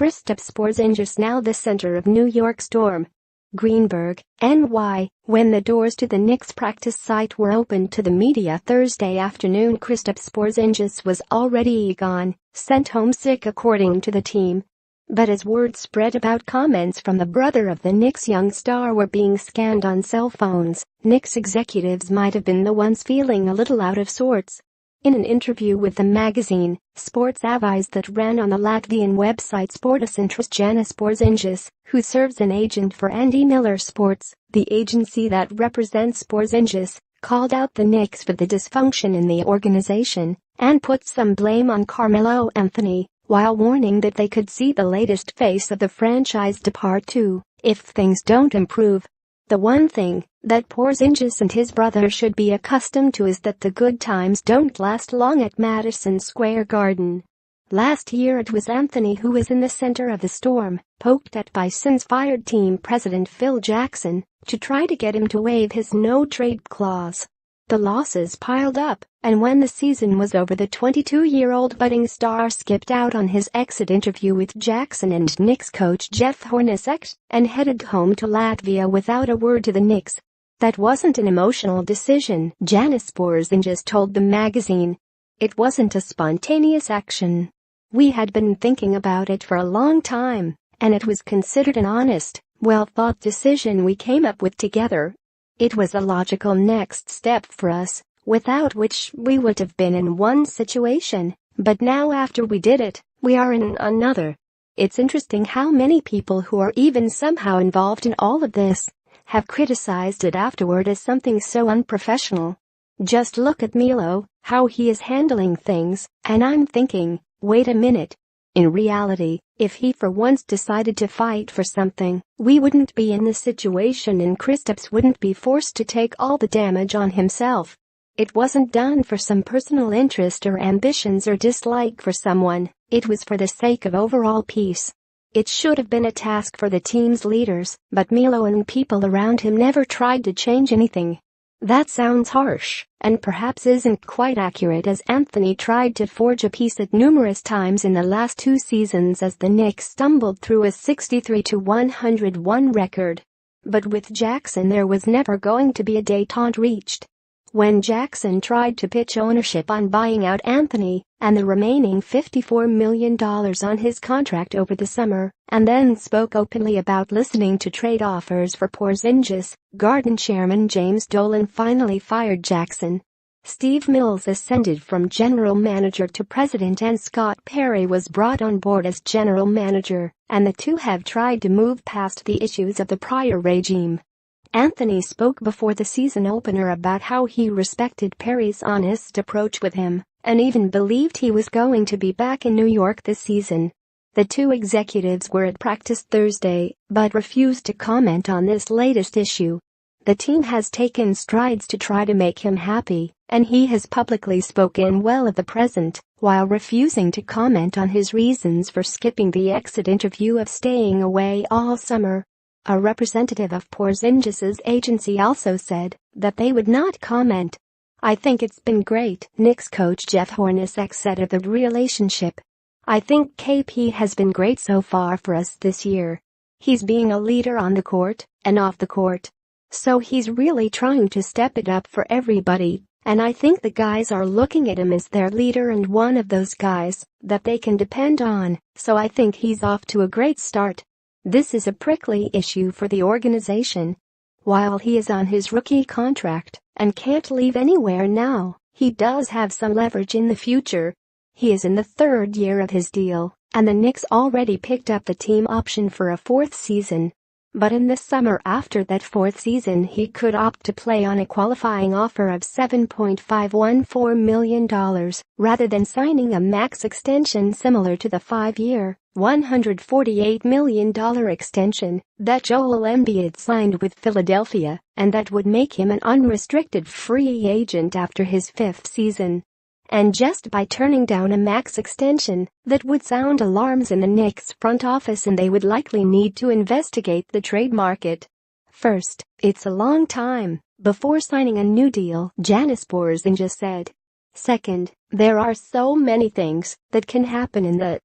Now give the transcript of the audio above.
Kristaps Porzingis now the center of New York storm. GREENBURGH, NY, when the doors to the Knicks practice site were opened to the media Thursday afternoon, Kristaps Porzingis was already gone, sent home sick according to the team. But as word spread about comments from the brother of the Knicks young star were being scanned on cell phones, Knicks executives might have been the ones feeling a little out of sorts. In an interview with the magazine, Sports Avies that ran on the Latvian website Sportas, Janis Porzingis, who serves an agent for Andy Miller Sports, the agency that represents Porzingis, called out the Knicks for the dysfunction in the organization and put some blame on Carmelo Anthony, while warning that they could see the latest face of the franchise depart too if things don't improve. The one thing that Porzingis and his brother should be accustomed to is that the good times don't last long at Madison Square Garden. Last year it was Anthony who was in the center of the storm, poked at by since-fired team president Phil Jackson to try to get him to waive his no-trade clause. The losses piled up, and when the season was over, the 22-year-old budding star skipped out on his exit interview with Jackson and Knicks coach Jeff Hornacek and headed home to Latvia without a word to the Knicks. That wasn't an emotional decision, Janis Porzingis told the magazine. It wasn't a spontaneous action. We had been thinking about it for a long time, and it was considered an honest, well-thought decision we came up with together. It was a logical next step for us, without which we would have been in one situation, but now after we did it, we are in another. It's interesting how many people who are even somehow involved in all of this have criticized it afterward as something so unprofessional. Just look at Melo, how he is handling things, and I'm thinking, wait a minute. In reality, if he for once decided to fight for something, we wouldn't be in this situation and Kristaps wouldn't be forced to take all the damage on himself. It wasn't done for some personal interest or ambitions or dislike for someone, it was for the sake of overall peace. It should have been a task for the team's leaders, but Melo and people around him never tried to change anything. That sounds harsh, and perhaps isn't quite accurate, as Anthony tried to forge a peace at numerous times in the last two seasons as the Knicks stumbled through a 63-101 record. But with Jackson there was never going to be a détente reached. When Jackson tried to pitch ownership on buying out Anthony and the remaining $54 million on his contract over the summer, and then spoke openly about listening to trade offers for Porzingis, Garden chairman James Dolan finally fired Jackson. Steve Mills ascended from general manager to president and Scott Perry was brought on board as general manager, and the two have tried to move past the issues of the prior regime. Anthony spoke before the season opener about how he respected Perry's honest approach with him and even believed he was going to be back in New York this season. The two executives were at practice Thursday but refused to comment on this latest issue. The team has taken strides to try to make him happy, and he has publicly spoken well of the present, while refusing to comment on his reasons for skipping the exit interview of staying away all summer. A representative of Porzingis's agency also said that they would not comment. "I think it's been great," Knicks coach Jeff Hornacek said of the relationship. "I think KP has been great so far for us this year. He's being a leader on the court and off the court. So he's really trying to step it up for everybody, and I think the guys are looking at him as their leader and one of those guys that they can depend on, so I think he's off to a great start. This is a prickly issue for the organization. While he is on his rookie contract and can't leave anywhere now, he does have some leverage in the future. He is in the third year of his deal, and the Knicks already picked up the team option for a fourth season. But in the summer after that fourth season he could opt to play on a qualifying offer of $7.514 million rather than signing a max extension similar to the 5-year, $148 million extension that Joel Embiid signed with Philadelphia, and that would make him an unrestricted free agent after his fifth season. And just by turning down a max extension, that would sound alarms in the Knicks front office and they would likely need to investigate the trade market. First, it's a long time before signing a new deal, Janis Porzingis said. Second, there are so many things that can happen in the